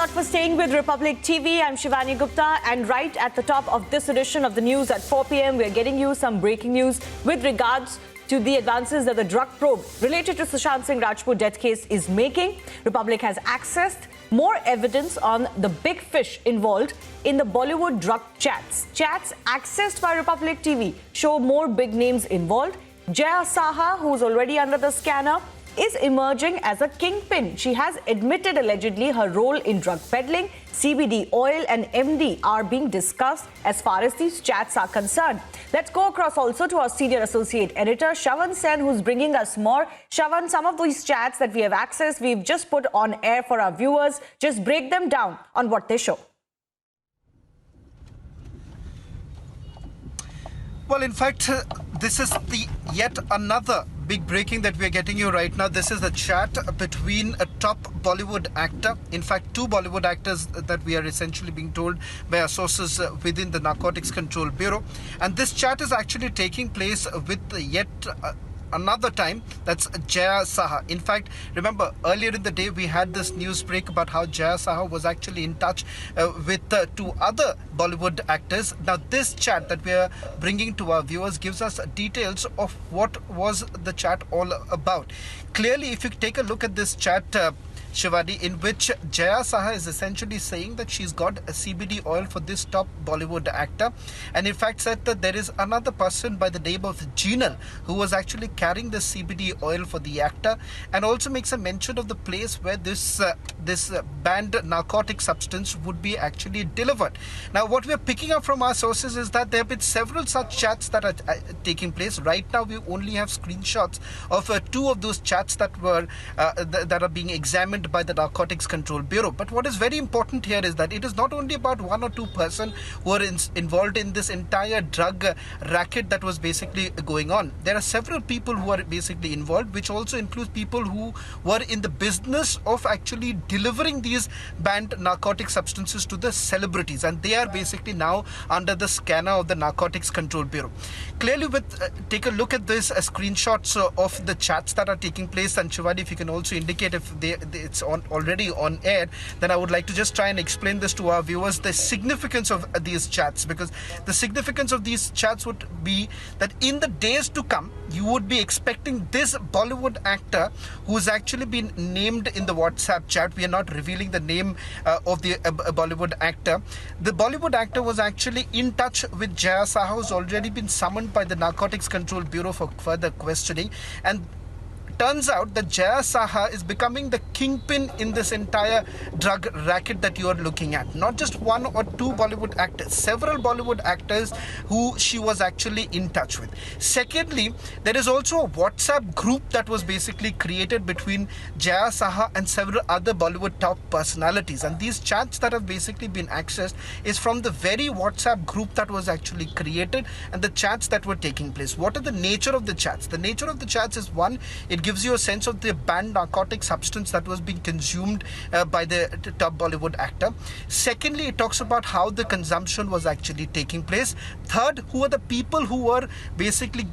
lot for staying with Republic TV. I'm Shivani Gupta, and right at the top of this edition of the news at 4 p.m, we're getting you some breaking news with regards to the advances that the drug probe related to Sushant Singh Rajput death case is making. Republic has accessed more evidence on the big fish involved in the Bollywood drug chats. Chats accessed by Republic TV show more big names involved. Jaya Saha, who's already under the scanner, is emerging as a kingpin. She has admitted allegedly her role in drug peddling. CBD oil and MD are being discussed as far as these chats are concerned. Let's go across also to our senior associate editor, Shravan Sen, who's bringing us more. Shravan, some of these chats that we have accessed, we've just put on air for our viewers. Just break them down on what they show. Well, in fact, this is the yet another big breaking that we are getting you right now. This is a chat between a top Bollywood actor. In fact, two Bollywood actors that we are essentially being told by our sources within the Narcotics Control Bureau. And this chat is actually taking place with yet another time, that's Jaya Saha. In fact, remember earlier in the day we had this news break about how Jaya Saha was actually in touch with two other Bollywood actors. Now this chat that we are bringing to our viewers gives us details of what was the chat all about. Clearly, if you take a look at this chat, Shivani, in which Jaya Saha is essentially saying that she's got a CBD oil for this top Bollywood actor, and in fact said that there is another person by the name of Jinal who was actually carrying the CBD oil for the actor, and also makes a mention of the place where this banned narcotic substance would be actually delivered. Now what we are picking up from our sources is that there have been several such chats that are taking place. Right now we only have screenshots of two of those chats that were that are being examined by the Narcotics Control Bureau. But what is very important here is that it is not only about one or two persons who are involved in this entire drug racket that was basically going on. There are several people who are basically involved, which also includes people who were in the business of actually delivering these banned narcotic substances to the celebrities, and they are basically now under the scanner of the Narcotics Control Bureau. Clearly, take a look at this screenshots of the chats that are taking place, and Shivani, if you can also indicate if it's already on air, then I would like to just try and explain this to our viewers, the significance of these chats, because the significance of these chats would be that in the days to come you would be expecting this Bollywood actor who's actually been named in the WhatsApp chat. We are not revealing the name of the Bollywood actor. The Bollywood actor was actually in touch with Jaya Saha, who's already been summoned by the Narcotics Control Bureau for further questioning, and turns out that Jaya Saha is becoming the kingpin in this entire drug racket that you are looking at. Not just one or two Bollywood actors, several Bollywood actors who she was actually in touch with. Secondly, there is also a WhatsApp group that was basically created between Jaya Saha and several other Bollywood top personalities. And these chats that have basically been accessed is from the very WhatsApp group that was actually created and the chats that were taking place. What are the nature of the chats? The nature of the chats is, one, it gives you a sense of the banned narcotic substance that was being consumed by the top Bollywood actor. Secondly, it talks about how the consumption was actually taking place. Third, who are the people who were basically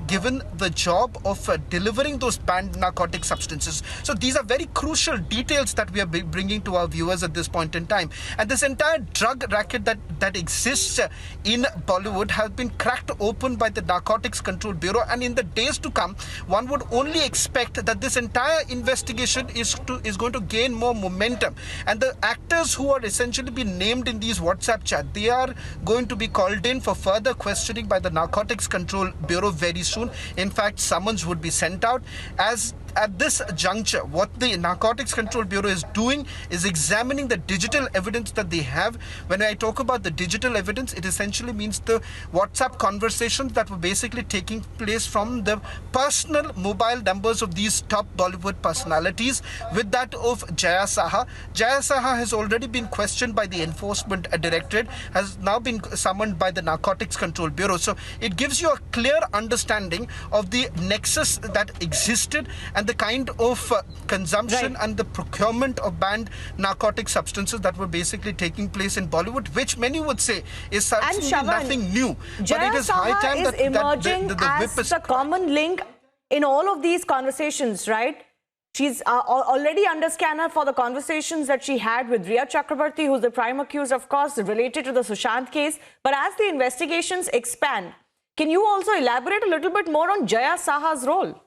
given the job of delivering those banned narcotic substances. So these are very crucial details that we are bringing to our viewers at this point in time. And this entire drug racket that exists in Bollywood has been cracked open by the Narcotics Control Bureau, and in the days to come one would only expect that this entire investigation is going to gain more momentum, and the actors who are essentially been named in these WhatsApp chat, they are going to be called in for further questioning by the Narcotics Control Bureau very soon. In fact, summons would be sent out. As at this juncture, what the Narcotics Control Bureau is doing is examining the digital evidence that they have. When I talk about the digital evidence, it essentially means the WhatsApp conversations that were basically taking place from the personal mobile numbers of these top Bollywood personalities with that of Jaya Saha. Jaya Saha has already been questioned by the Enforcement Directorate, has now been summoned by the Narcotics Control Bureau. So it gives you a clear understanding of the nexus that existed and the kind of consumption and the procurement of banned narcotic substances that were basically taking place in Bollywood, which many would say is certainly nothing new. Jaya but it is Saha high time is that emerging the whip as is the common link in all of these conversations, right? She's already under scanner for the conversations that she had with Riya Chakrabarti, who's the prime accused, of course, related to the Sushant case. But as the investigations expand, can you also elaborate a little bit more on Jaya Saha's role?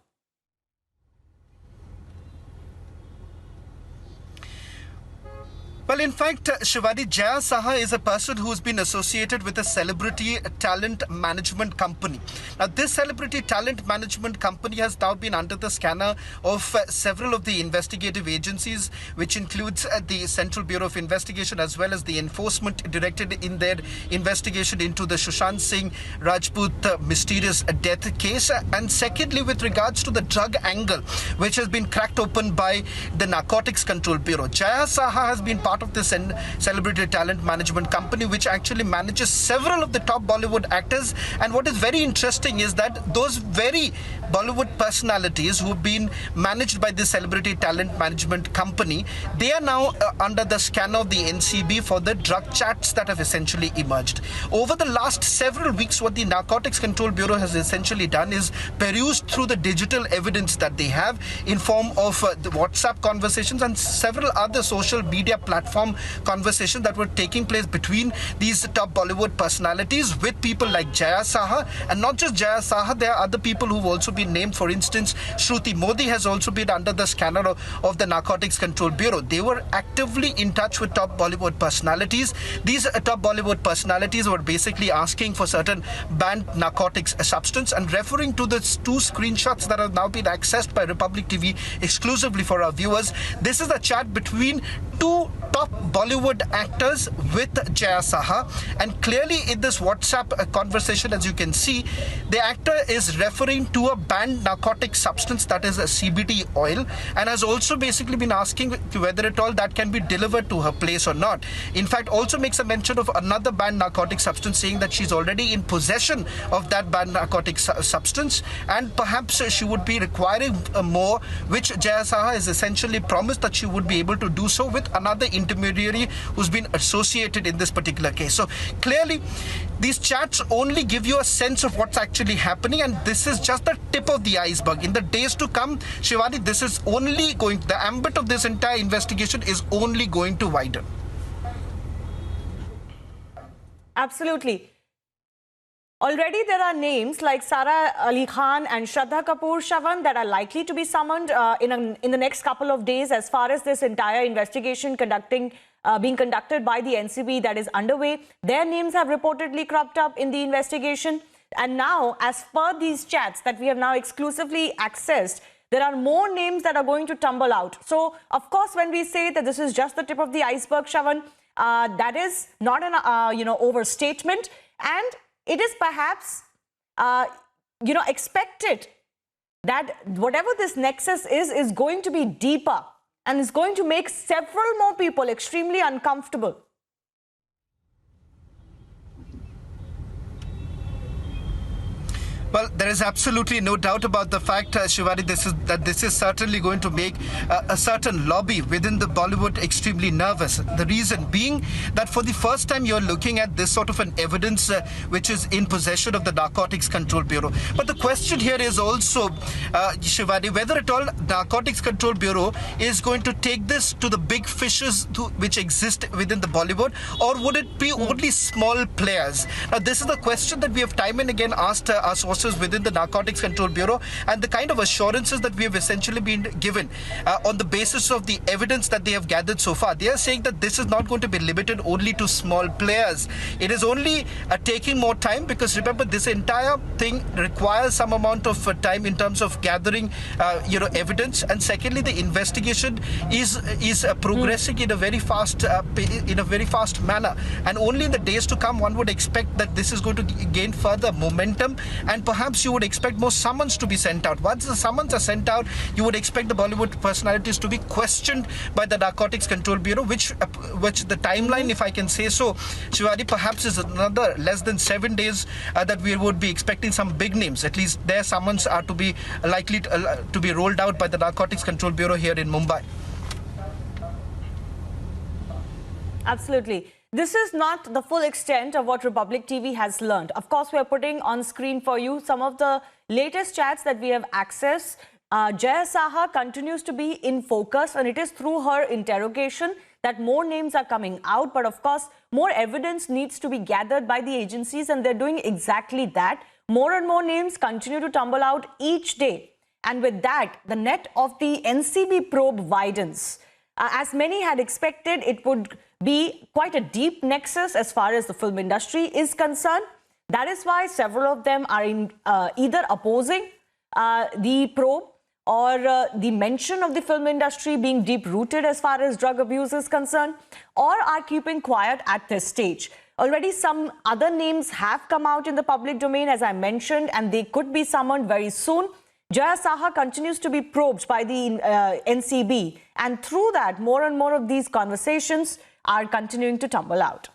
Well, in fact, Shivani, Jaya Saha is a person who's been associated with a celebrity talent management company. Now, this celebrity talent management company has now been under the scanner of several of the investigative agencies, which includes the Central Bureau of Investigation as well as the Enforcement Directorate in their investigation into the Sushant Singh Rajput mysterious death case. And secondly, with regards to the drug angle, which has been cracked open by the Narcotics Control Bureau. Jaya Saha has been part of this celebrity talent management company, which actually manages several of the top Bollywood actors. And what is very interesting is that those very Bollywood personalities who have been managed by this celebrity talent management company, they are now under the scanner of the NCB for the drug chats that have essentially emerged. Over the last several weeks, what the Narcotics Control Bureau has essentially done is perused through the digital evidence that they have in form of the WhatsApp conversations and several other social media platform conversations that were taking place between these top Bollywood personalities with people like Jaya Saha. And not just Jaya Saha, there are other people who've also been named. For instance, Shruti Modi has also been under the scanner of the Narcotics Control Bureau. They were actively in touch with top Bollywood personalities. These top Bollywood personalities were basically asking for certain banned narcotics substance, and referring to the two screenshots that have now been accessed by Republic TV exclusively for our viewers. This is a chat between two top Bollywood actors with Jaya Saha, and clearly in this WhatsApp conversation, as you can see, the actor is referring to a banned narcotic substance, that is a CBD oil, and has also basically been asking whether at all that can be delivered to her place or not. In fact, also makes a mention of another banned narcotic substance, saying that she's already in possession of that banned narcotic substance, and perhaps she would be requiring more, which Jaya Saha has essentially promised that she would be able to do so with another intermediary who's been associated in this particular case. So clearly, these chats only give you a sense of what's actually happening, and this is just the tip of the iceberg. In the days to come, Shivani, this is only going, the ambit of this entire investigation is only going to widen. Absolutely. Already there are names like Sara Ali Khan and Shraddha Kapoor, Shravan, that are likely to be summoned in the next couple of days as far as this entire investigation being conducted by the NCB that is underway. Their names have reportedly cropped up in the investigation. And now, as per these chats that we have now exclusively accessed, there are more names that are going to tumble out. So, of course, when we say that this is just the tip of the iceberg, Shravan, that is not an overstatement, and it is perhaps expected that whatever this nexus is going to be deeper and is going to make several more people extremely uncomfortable. Well, there is absolutely no doubt about the fact, Shivani, this is certainly going to make a certain lobby within the Bollywood extremely nervous. The reason being that for the first time you're looking at this sort of an evidence which is in possession of the Narcotics Control Bureau. But the question here is also, Shivani, whether at all Narcotics Control Bureau is going to take this to the big fishes which exist within the Bollywood, or would it be only small players? Now, this is the question that we have time and again asked our sources within the Narcotics Control Bureau, and the kind of assurances that we have essentially been given on the basis of the evidence that they have gathered so far. They are saying that this is not going to be limited only to small players. It is only taking more time, because remember, this entire thing requires some amount of time in terms of gathering evidence, and secondly, the investigation is progressing in a very fast manner, and only in the days to come one would expect that this is going to gain further momentum, and perhaps you would expect more summons to be sent out. Once the summons are sent out, you would expect the Bollywood personalities to be questioned by the Narcotics Control Bureau, which the timeline, if I can say so, Shivani, perhaps is another less than 7 days that we would be expecting some big names. At least their summons are to be likely to be rolled out by the Narcotics Control Bureau here in Mumbai. Absolutely. This is not the full extent of what Republic TV has learned. Of course, we are putting on screen for you some of the latest chats that we have accessed Jaya Saha continues to be in focus, and it is through her interrogation that more names are coming out. But of course, more evidence needs to be gathered by the agencies, and they're doing exactly that. More and more names continue to tumble out each day. And with that, the net of the NCB probe widens. As many had expected, it would be quite a deep nexus as far as the film industry is concerned. That is why several of them are either opposing the probe or the mention of the film industry being deep-rooted as far as drug abuse is concerned, or are keeping quiet at this stage. Already some other names have come out in the public domain, as I mentioned, and they could be summoned very soon. Jaya Saha continues to be probed by the NCB, and through that, more and more of these conversations are continuing to tumble out.